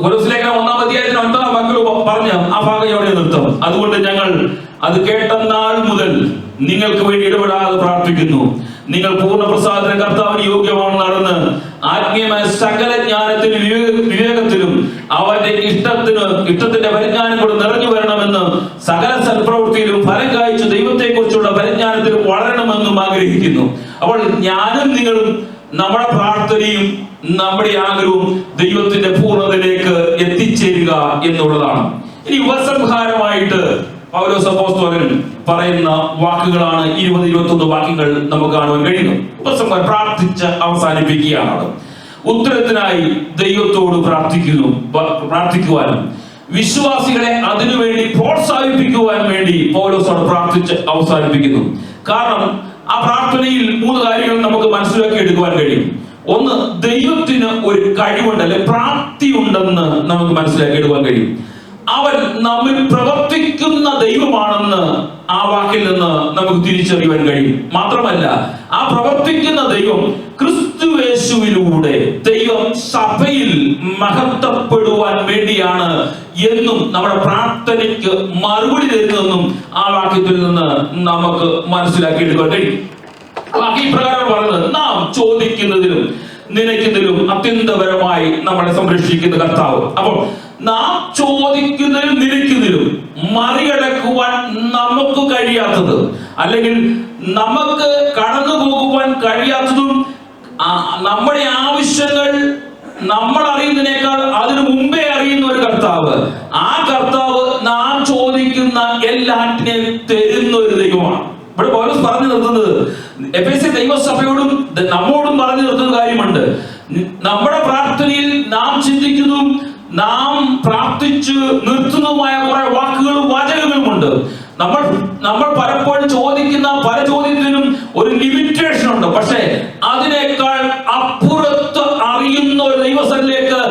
Speaker 2: കൊലോസ്യലേഖനം 1-ാം അധ്യായത്തിന് 9-ാം വാക്യം പറഞ്ഞ ആ ഭാഗം എവിടെ നിർത്തും. അതുകൊണ്ട് ഞങ്ങൾ അത് കേട്ട നാൾ മുതൽ നിങ്ങൾക്ക് വേണ്ടി ഇടപെടാതെ പ്രാർത്ഥിക്കുന്നു. നിങ്ങൾ പൂർണ്ണ പ്രസാദത്തിന് കർത്താവിന് യോഗ്യമാണ് നടന്ന് ആത്മീയമായ സകല ജ്ഞാനത്തിലും വിവേകത്തിലും അവന്റെ ഇഷ്ടത്തിന്റെ പരിജ്ഞാനം കൊണ്ട് നിറഞ്ഞു വരണമെന്ന് സകല സൽപ്രവൃത്തിയിലും ഫലം കായ്ച്ചു ദൈവത്തെ കുറിച്ചുള്ള പരിജ്ഞാനത്തിലും വളരണമെന്നും ആഗ്രഹിക്കുന്നു. അപ്പോൾ ഞാനും നിങ്ങളും നമ്മുടെ പ്രാർത്ഥനയും നമ്മുടെ ആഗ്രഹവും ദൈവത്തിന്റെ പൂർണ്ണതയിലേക്ക് എത്തിച്ചേരുക എന്നുള്ളതാണ്. ഇനി ഉപസംഹാരമായിട്ട് പൗലോസ് അപ്പോസ്തലൻ പറയുന്ന വാക്കുകളാണ് 20-21 വാക്യങ്ങൾ നമുക്ക് കാണുവാൻ കഴിയുന്നു. ഉപസംഹാരം പ്രാർത്ഥിച്ച് അവസാനിപ്പിക്കുകയാണ്. ഉത്തരത്തിനായി ദൈവത്തോട് പ്രാർത്ഥിക്കുവാനും വിശ്വാസികളെ അതിനുവേണ്ടി പ്രോത്സാഹിപ്പിക്കുവാൻ വേണ്ടി പൗലോസോട് പ്രാർത്ഥിച്ച് അവസാനിപ്പിക്കുന്നു. കാരണം ആ പ്രാർത്ഥനയിൽ 3 കാര്യങ്ങൾ നമുക്ക് മനസ്സിലാക്കി എടുക്കുവാൻ കഴിയും. ഒന്ന്, ദൈവത്തിന് ഒരു കഴിവുണ്ട്, അല്ലെ പ്രാപ്തി ഉണ്ടെന്ന് നമുക്ക് മനസ്സിലാക്കി എടുക്കുവാൻ കഴിയും. അവൻ നമ്മിൽ പ്രവർത്തിക്കുന്ന ദൈവമാണെന്ന് ആ വാക്കിൽ നിന്ന് നമുക്ക് തിരിച്ചറിയുവാൻ കഴിയും. മാത്രമല്ല, ആ പ്രവർത്തിക്കുന്ന ദൈവം ക്രിസ്തുയേശുവിലൂടെ ദൈവം സഭയിൽ മഹത്വപ്പെടുവാൻ വേണ്ടിയാണ് എന്നും നമ്മുടെ പ്രാർത്ഥനയ്ക്ക് മറുപടി തരുന്നതെന്നും ആ വാക്യത്തിൽ നിന്ന് നമുക്ക് മനസ്സിലാക്കിയെടുക്കാൻ കഴിയും. വാക്യം പ്രകാരം പറയുന്നത്, നാം ചോദിക്കുന്നതിലും നിനയ്ക്കുന്നതിലും അത്യന്തപരമായി നമ്മളെ സംരക്ഷിക്കുന്ന കർത്താവ്. അപ്പോൾ നാം ചോദിക്കുന്നതിലും നിരക്കുന്നതിലും മറികടക്കുവാൻ നമുക്ക് കഴിയാത്തത്, അല്ലെങ്കിൽ നമുക്ക് കടന്നു പോകുവാൻ കഴിയാത്തതും, നമ്മുടെ ആവശ്യങ്ങൾ നമ്മൾ അറിയുന്നതിനേക്കാൾ അതിനു മുമ്പേ അറിയുന്ന ഒരു കർത്താവ്, ആ കർത്താവ് നാം ചോദിക്കുന്ന എല്ലാറ്റിനെയും തരുന്ന ഒരു ദൈവമാണ്. ഇവിടെ പൗലോസ് പറഞ്ഞു നിർത്തുന്നത്, എഫെസ്യ ദൈവസഭയോടും നമ്മോടും പറഞ്ഞു നിർത്തുന്ന കാര്യമുണ്ട്. നമ്മുടെ പ്രാർത്ഥനയിൽ നാം ചിന്തിക്കുന്നതും നാം പ്രാർത്ഥിച്ച് നിർത്തുന്നതുമായ കുറെ വാക്കുകളും വാചകങ്ങളുമുണ്ട്. നമ്മൾ പലപ്പോഴും ചോദിക്കുന്ന പല ചോദ്യത്തിനും ഒരു ലിമിറ്റേഷൻ ഉണ്ട്. പക്ഷേ അതിനേക്കാൾ അപ്പുറത്ത് അറിയുന്ന ഒരു ദൈവസഭയിലേക്ക്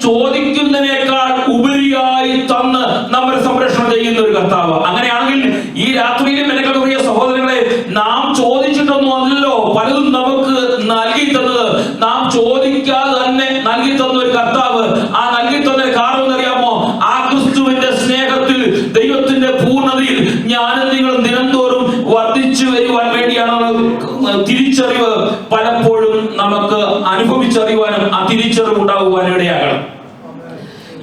Speaker 2: ചോദിക്കുന്നതിനേക്കാൾ ഉപരിയായി തന്ന് നമ്മളെ സംരക്ഷണം ചെയ്യുന്ന ഒരു കർത്താവ്. അങ്ങനെയാണെങ്കിൽ ഈ രാത്രിയിലും എന്റെ പ്രിയ സഹോദരങ്ങളെ, നാം ചോദിച്ചിട്ടൊന്നും അല്ലല്ലോ പലതും നമുക്ക് നൽകി തന്നത്. നാം ചോദിക്കാതെ തന്നെ നൽകി തന്ന ഒരു കർത്താവ്. ആ നൽകി തന്ന കാരണം എന്നറിയാമോ? ആ ക്രിസ്തുവിന്റെ സ്നേഹത്തിൽ, ദൈവത്തിന്റെ പൂർണ്ണതയിൽ ഞാനും നിങ്ങളും ദിനംതോറും വർദ്ധിച്ചു വരുവാൻ വേണ്ടിയാണ് തിരിച്ചറിവ് പലപ്പോഴും നമുക്ക് അനുഭവിച്ചറിയുവാനും ആ തിരിച്ചറിവ് ഉണ്ടാകുവാനും ഇടയാകണം.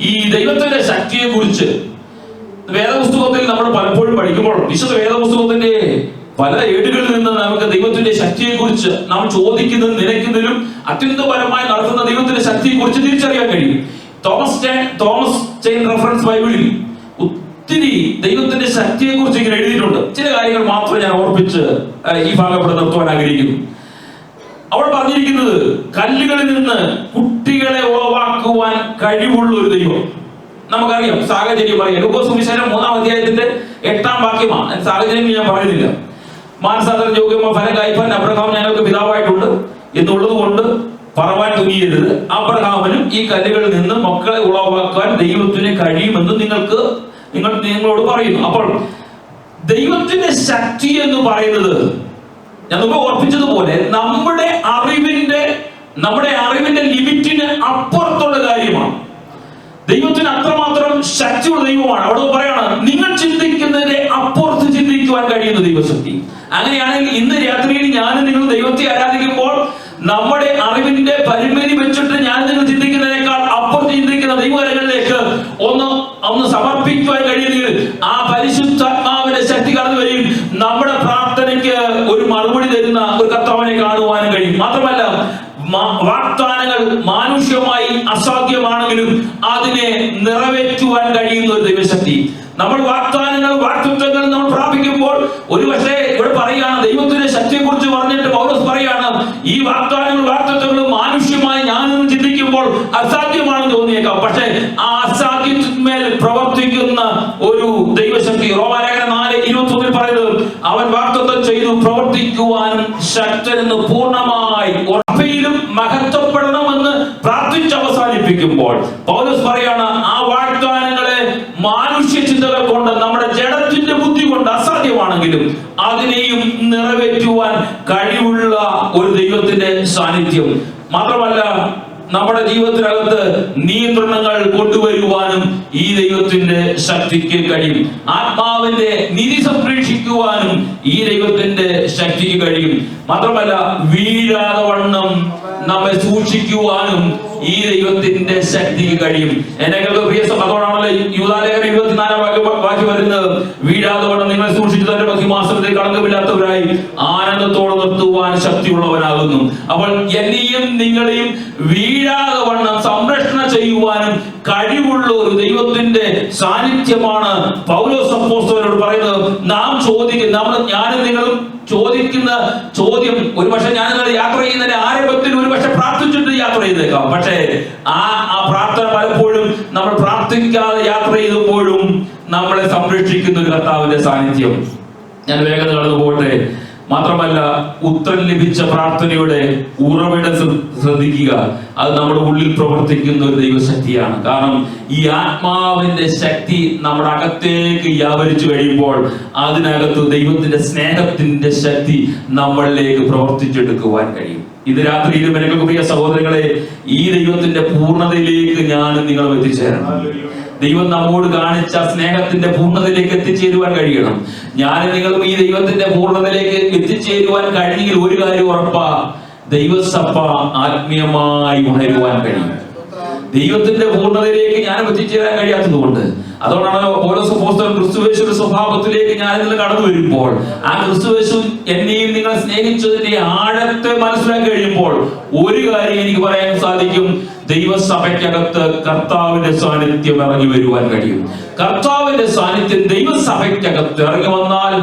Speaker 2: ഈ ദൈവത്തിന്റെ ശക്തിയെ കുറിച്ച് വേദപുസ്തകത്തിൽ നമ്മൾ പലപ്പോഴും പഠിക്കുമ്പോൾ, വിശുദ്ധ വേദപുസ്തകത്തിന്റെ പല ഏടുകളിൽ നിന്ന് നമുക്ക് ദൈവത്തിന്റെ ശക്തിയെ കുറിച്ച് നാം ചോദിക്കുന്നതും നിലയ്ക്കുന്നതിലും അത്യന്തപരമായി നടത്തുന്ന ദൈവത്തിന്റെ ശക്തിയെ കുറിച്ച് തിരിച്ചറിയാൻ കഴിയും. തോമസ് ചെയിൻ റഫറൻസ് ബൈബിളിൽ ഒത്തിരി ദൈവത്തിന്റെ ശക്തിയെ കുറിച്ച് ഇങ്ങനെ എഴുതിയിട്ടുണ്ട്. ചില കാര്യങ്ങൾ മാത്രം ഞാൻ ഓർപ്പിച്ച് ഈ ഭാഗം ഇവിടെ നിർത്തുവാൻ ആഗ്രഹിക്കുന്നു. അവിടെ പറഞ്ഞിരിക്കുന്നത്, കല്ലുകളിൽ നിന്ന് കുട്ടികളെ ഉളവാക്കുവാൻ കഴിവുള്ള ഒരു ദൈവം. നമുക്കറിയാം സാഹചര്യം പറയാം. ലൂക്കോസ് സുവിശേഷം 3-ാം അധ്യായത്തിന്റെ 8-ാം വാക്യമാണ്. സാഹചര്യം ഞാൻ പറയുന്നില്ല. മാനസാന്തര യോഗ്യമോ ഫലം കായ്പാൻ അബ്രഹാം ഞങ്ങൾക്ക് പിതാവായിട്ടുണ്ട് എന്നുള്ളത് കൊണ്ട് പറവാൻ തുനിയരുത്. അബ്രഹാമിനും ഈ കല്ലുകളിൽ നിന്ന് മക്കളെ ഉളവാക്കാൻ ദൈവത്തിന് കഴിയുമെന്ന് നിങ്ങളോട് പറയുന്നു. അപ്പോൾ ദൈവത്തിന്റെ ശക്തി എന്ന് പറയുന്നത് ഞാൻ മുമ്പ് ഓർപ്പിച്ചതുപോലെ നമ്മുടെ അറിവിന്റെ ലിമിറ്റിന് അപ്പുറത്തുള്ള കാര്യമാണ്. ദൈവത്തിന് അത്രമാത്രം ശക്തിയുള്ള ദൈവമാണ്. അവിടെ പറയാണ്, നിങ്ങൾ ചിന്തിക്കുന്നതിന്റെ അപ്പുറത്ത് ചിന്തിക്കുവാൻ കഴിയുന്ന ദൈവശക്തി. അങ്ങനെയാണെങ്കിൽ ഇന്ന് രാത്രിയിൽ ഞാനും നിങ്ങൾ ദൈവത്തെ ആരാധിക്കുമ്പോൾ നമ്മുടെ അറിവിന്റെ പരിമിതി വെച്ചിട്ട് ഞാൻ നിങ്ങൾ ചിന്തിക്കുന്നതിനേക്കാൾ അപ്പുറത്ത് ചിന്തിക്കുന്ന ദൈവകരങ്ങളിലേക്ക് ഒന്ന് സമർപ്പിക്കുവാൻ കഴിയുന്നെങ്കിൽ ആ പരിശുദ്ധാത്മാവിന്റെ ശക്തി കടന്നു വരും. നമ്മുടെ പ്രാർത്ഥനയ്ക്ക് ഒരു മറുപടി തരുന്ന ഒരു കർത്താവിനെ കാണുവാനും കഴിയും. മാത്രമല്ല, വാഗ്ദാനങ്ങൾ മാനുഷ്യമായി അസാധ്യമാണെങ്കിലും അതിനെ നിറവേറ്റുവാൻ കഴിയുന്ന ഒരു ദൈവശക്തി. നമ്മൾ വാഗ്ദത്തങ്ങൾ നമ്മൾ പ്രാപിക്കുമ്പോൾ ഒരുപക്ഷെ ഇവിടെ പറയുകയാണ്, ദൈവത്തിന്റെ ശക്തിയെ കുറിച്ച് പറഞ്ഞിട്ട് പൗലോസ് പറയാണ്, ഈ വാഗ്ദത്തങ്ങളും മാനുഷ്യമായി ഞാനൊന്ന് ചിന്തിക്കുമ്പോൾ അസാധ്യമാണെന്ന് തോന്നിയേക്കാം. പക്ഷേ ആ അസാധ്യത്തിന്മേൽ പ്രവർത്തിക്കുന്ന ഒരു ദൈവശക്തി. റോമാലേഖനം 4:21 പറയുന്നത്, അവൻ വാഗ്ദത്തം ചെയ്തു പ്രവർത്തിക്കുവാനും ശക്തനെന്ന് പൂർണ്ണമായി ഉറപ്പയിലും മഹത്വപ്പെടണമെന്ന് പ്രാർത്ഥിച്ച് അവസാനിപ്പിക്കുമ്പോൾ പൗലോസ് പറയാണ്, ആ വാഗ്ദാനങ്ങളെ മാനുഷ്യ ചിന്തകൾ കൊണ്ട്, നമ്മുടെ ജഡത്തിന്റെ ബുദ്ധി കൊണ്ട് അസാധ്യമാണെങ്കിലും അതിനെയും നിറവേറ്റുവാൻ കഴിവുള്ള ഒരു ദൈവത്തിന്റെ സാന്നിധ്യം. മാത്രമല്ല, നമ്മുടെ ജീവിതത്തിനകത്ത് നിയന്ത്രണങ്ങൾ കൊണ്ടുവരുവാനും ഈ ദൈവത്തിന്റെ ശക്തിക്ക് കഴിയും. ആത്മാവിന്റെ നിധി സംരക്ഷിക്കുവാനും ഈ ദൈവത്തിന്റെ ശക്തിക്ക് കഴിയും. മാത്രമല്ല, വീഴാതെ വണ്ണം നമ്മെ സൂക്ഷിക്കുവാനും ഈ ദൈവത്തിന്റെ ശക്തിക്ക് കഴിയും. എന്റെ പ്രിയ അതോടാണല്ലോ യൂദാലേഖനം 24-ാം വാക്യം വരുന്നത്, വീഴാതെ വണ്ണം നിങ്ങളെ സൂക്ഷിച്ചു തന്റെ മഹിമാസനത്തിൽ കളങ്കമില്ലാത്തവരായി ആനന്ദത്തോടെ നിർത്തുവാൻ ശക്തിയുള്ളവനാകുന്നു. അപ്പോൾ എന്നെയും നിങ്ങളെയും വീഴാതെ വണ്ണം സംരക്ഷണം ചെയ്യുവാനും കഴിവുള്ള ഒരു ദൈവത്തിന്റെ സാന്നിധ്യമാണ് പൗലോസ് അപ്പോസ്തലനോട് പറയുന്നത്. ഞാനും നിങ്ങളും ചോദിക്കുന്ന ചോദ്യം, ഒരുപക്ഷെ ഞാൻ യാത്ര ചെയ്യുന്നതിന്റെ ആരംഭത്തിൽ ഒരുപക്ഷെ പ്രാർത്ഥിച്ചിട്ട് യാത്ര ചെയ്തേക്കാം. പക്ഷേ ആ പ്രാർത്ഥന പലപ്പോഴും നമ്മൾ പ്രാർത്ഥിക്കാതെ യാത്ര ചെയ്തപ്പോഴും നമ്മളെ സംരക്ഷിക്കുന്ന ഒരു കർത്താവിന്റെ സാന്നിധ്യം. ഞാൻ വേഗത കടന്നു പോകട്ടെ. മാത്രമല്ല, ഉത്തരം ലഭിച്ച പ്രാർത്ഥനയുടെ ഉറവിടം ശ്രദ്ധിക്കുക. അത് നമ്മുടെ ഉള്ളിൽ പ്രവർത്തിക്കുന്ന ഒരു ദൈവശക്തിയാണ്. കാരണം ഈ ആത്മാവിന്റെ ശക്തി നമ്മുടെ അകത്തേക്ക് വ്യാപരിച്ചു കഴിയുമ്പോൾ അതിനകത്ത് ദൈവത്തിന്റെ സ്നേഹത്തിന്റെ ശക്തി നമ്മളിലേക്ക് പ്രവർത്തിച്ചെടുക്കുവാൻ കഴിയും. ഇത് രാത്രിയിലും എനിക്ക് പ്രിയ സഹോദരങ്ങളെ, ഈ ദൈവത്തിന്റെ പൂർണ്ണതയിലേക്ക് ഞാനും നിങ്ങളും എത്തിച്ചേരണം. ദൈവം നമ്മോട് കാണിച്ച സ്നേഹത്തിന്റെ പൂർണ്ണതയിലേക്ക് എത്തിച്ചേരുവാൻ കഴിയണം. ഞാനും നിങ്ങളും ഈ ദൈവത്തിന്റെ പൂർണ്ണതയിലേക്ക് എത്തിച്ചേരുവാൻ കഴിഞ്ഞെങ്കിൽ ഒരു കാര്യം ഉറപ്പാ, ദൈവസഭ ആത്മീയമായി ഉണരുവാൻ കഴിയും. ദൈവത്തിന്റെ പൂർണ്ണതയിലേക്ക് ഞാൻ എത്തിച്ചേരാൻ കഴിയാത്തത് കൊണ്ട്, അതുകൊണ്ടാണ് പൗലോസ് അപ്പോസ്തലൻ ക്രിസ്തുയേശുവിന്റെ സ്വഭാവത്തിലേക്ക് ഞാൻ ഇന്ന് കടന്നു വരുമ്പോൾ, ആ ക്രിസ്തുയേശു എന്നെയും നിങ്ങളെ സ്നേഹിച്ചതിന്റെ ആഴത്തെ മനസ്സിലാക്കി കഴിയുമ്പോൾ ഒരു കാര്യം എനിക്ക് പറയാൻ സാധിക്കും, ദൈവസഭയ്ക്കകത്ത് കർത്താവിന്റെ സാന്നിധ്യം ഇറങ്ങി വരുവാൻ കഴിയും. കർത്താവിന്റെ സാന്നിധ്യം ദൈവസഭയ്ക്കകത്ത് ഇറങ്ങി വന്നാൽ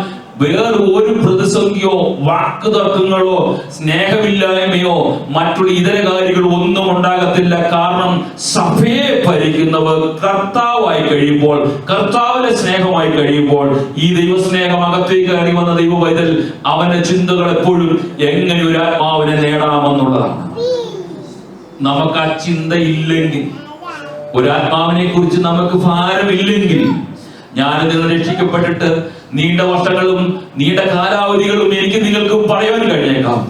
Speaker 2: വേറെ ഒരു പ്രതിസന്ധിയോ വാക്കുതർക്കങ്ങളോ സ്നേഹമില്ലായ്മയോ മറ്റുള്ള ഇതര കാര്യങ്ങളോ ഒന്നും ഉണ്ടാകത്തില്ല. കാരണം സഭയെ ഭരിക്കുന്നവർ കർത്താവായി കഴിയുമ്പോൾ, കർത്താവിന്റെ സ്നേഹമായി കഴിയുമ്പോൾ, ഈ ദൈവസ്നേഹം അകത്തേക്ക് കയറി വന്ന ദൈവവൈതൽ അവന്റെ ചിന്തകൾ എപ്പോഴും എങ്ങനെ ഒരു ആത്മാവിനെ നേടാമെന്നുള്ളതാണ്. നമുക്ക് ആ ചിന്തയില്ലെങ്കിൽ, ഒരാത്മാവിനെ കുറിച്ച് നമുക്ക് ഭാരമില്ലെങ്കിൽ, ഞാൻ നിങ്ങൾ രക്ഷിക്കപ്പെട്ടിട്ട് നീണ്ട വർഷങ്ങളും നീണ്ട കാലാവധികളും എനിക്ക് നിങ്ങൾക്കും പറയാൻ കഴിഞ്ഞേക്കാം.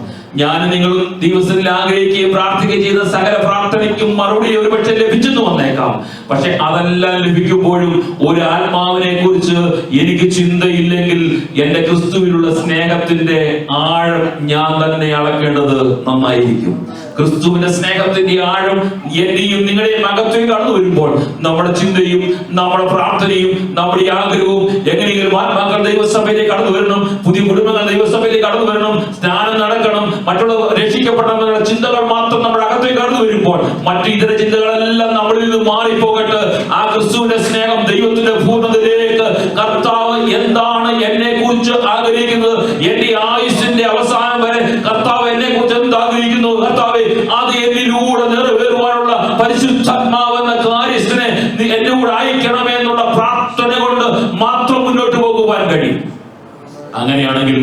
Speaker 2: ഞാൻ നിങ്ങളും ദിവസത്തിൽ ആഗ്രഹിക്കുകയും പ്രാർത്ഥിക്കുകയും ചെയ്ത സകല പ്രാർത്ഥനയ്ക്കും മറുപടി ഒരുപക്ഷെ ലഭിച്ചെന്ന് വന്നേക്കാം. പക്ഷെ അതെല്ലാം ലഭിക്കുമ്പോഴും ഒരു ആത്മാവിനെ കുറിച്ച് എനിക്ക് ചിന്തയില്ലെങ്കിൽ എന്റെ ക്രിസ്തുവിലുള്ള സ്നേഹത്തിന്റെ ആഴം ഞാൻ തന്നെ അളക്കേണ്ടത് നന്നായിരിക്കും. ക്രിസ്തുവിന്റെ സ്നേഹത്തിന്റെ ആഴം എന്റെയും നിങ്ങളുടെയും അകത്തേക്ക് കടന്നു വരുമ്പോൾ നമ്മുടെ ചിന്തയും നമ്മുടെ പ്രാർത്ഥനയും നമ്മുടെ ആഗ്രഹവും എങ്ങനെയെങ്കിലും ആത്മാക്കൾ ദൈവസഭയിലേക്ക് കടന്നു വരണം, പുതിയ കുടുംബങ്ങൾ ദൈവസഭയിലേക്ക് കടന്നു വരണം, സ്നാനം നടക്കണം, മറ്റുള്ള രക്ഷിക്കപ്പെടണമെന്നുള്ള ചിന്തകൾ മാത്രം നമ്മുടെ അകത്തേക്ക് കടന്നു വരുമ്പോൾ മറ്റു ഇതര ചിന്തകളെല്ലാം നമ്മളിൽ നിന്ന് മാറിപ്പോകട്ടെ. ആ ക്രിസ്തുവിന്റെ സ്നേഹം ദൈവത്തിന്റെ പൂർണ്ണതയിലേക്ക്, കർത്താവ് എന്താണ് എന്നെ കുറിച്ച് ആഗ്രഹിക്കുന്നത്, എന്റെ ആയുസ്സിന്റെ അവസാനം വരെ കർത്താവ് എന്നെ കുറിച്ച് എന്താഗ്രഹിക്കുന്നു, കർത്താവ് അത് എന്നിലൂടെ നിറവേറുവാനുള്ള പരിശുദ്ധാത്മാവെന്ന കാര്യസ്ഥനെ എന്റെ കൂടെ അയക്കണമേ എന്നുള്ള പ്രാർത്ഥന കൊണ്ട് മാത്രം മുന്നോട്ട് പോകുവാൻ കഴിയും. അങ്ങനെയാണെങ്കിൽ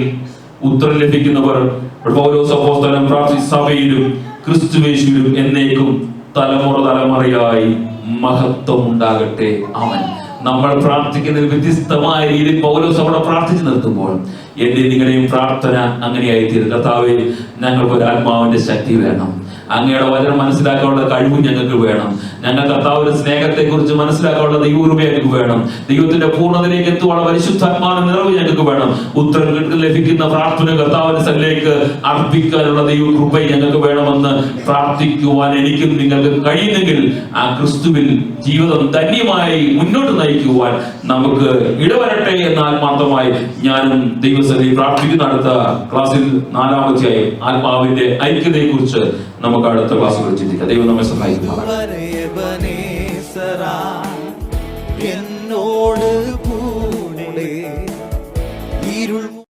Speaker 2: ഉത്തരം ലഭിക്കുന്നവർ പൗലോസ് അപ്പോസ്തലൻ പ്രാർത്ഥിച്ച സഭയിലും ക്രിസ്തുയേശുവിലും എന്നേക്കും തലമുറ തലമുറയായി മഹത്വം ഉണ്ടാകട്ടെ. ആമേൻ. നമ്മൾ പ്രാർത്ഥിക്കുന്നതിൽ വ്യത്യസ്തമായ രീതിയിൽ പൗലോസ് അവിടെ പ്രാർത്ഥിച്ചു നിർത്തുമ്പോൾ എന്റെ നിങ്ങളുടെയും പ്രാർത്ഥന അങ്ങനെയായി തീരും. കർത്താവേ, ഞങ്ങൾക്ക് ഒരു ആത്മാവിന്റെ ശക്തി വേണം, അങ്ങയുടെ വചനം മനസ്സിലാക്കാനുള്ള കഴിവ് ഞങ്ങൾക്ക് വേണം, ഞങ്ങൾ കർത്താവിന്റെ സ്നേഹത്തെ കുറിച്ച് മനസ്സിലാക്കാനുള്ള ദൈവകൃപ ഞങ്ങൾക്ക് വേണം, ദൈവത്തിന്റെ പൂർണ്ണതയിലേക്ക് എത്തുവാനുള്ള പരിശുദ്ധാത്മാവിന്റെ നിറവ് ഞങ്ങൾക്ക് വേണം. ഉത്തരം ലഭിക്കുന്ന പ്രാർത്ഥന കർത്താവിന്റെ സന്നിധിയിലേക്ക് അർപ്പിക്കാനുള്ള ദൈവകൃപ ഞങ്ങൾക്ക് വേണമെന്ന് പ്രാർത്ഥിക്കുവാൻ എനിക്കും നിങ്ങൾക്ക് കഴിയുന്നെങ്കിൽ ആ ക്രിസ്തുവിൽ ജീവിതം ധന്യമായി മുന്നോട്ട് നയിക്കുവാൻ നമുക്ക് ഇടവരട്ടെ എന്ന് ആത്മാർത്ഥമായി ഞാനും ദൈവസന്നിധിയിൽ പ്രാർത്ഥിക്കുന്ന. അടുത്ത ക്ലാസ്സിൽ 4-ാമത്തെ ആത്മാവിന്റെ ഐക്യതയെ കുറിച്ച് നമുക്ക് അടുത്ത ക്ലാസ്സുകൾ ചിന്തിക്കാം. ദൈവം നമ്മെ സഹായിക്കും.